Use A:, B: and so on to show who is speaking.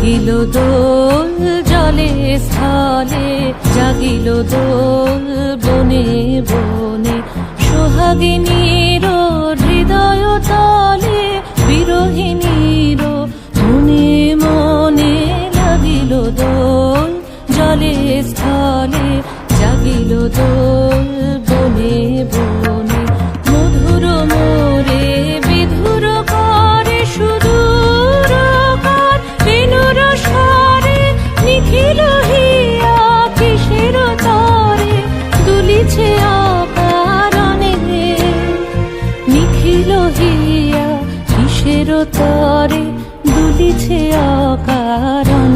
A: জাগিল দোল জলে স্থলে, জাগিল দোল বনে বনে। সোহাগিনীর হৃদয় তলে, বিরহিণীর মনে মনে লাগিল দোল জলে স্থলে, জাগিল দোল বনে বনে। মধুর মোরে বিধুর করে সুদূর কার, বেণুর স্বরে নিখিল হিয়া কিসের তরে দুলিছে অকারণে। নিখিল হিয়া কিসের তরে দুলিছে অকারণে।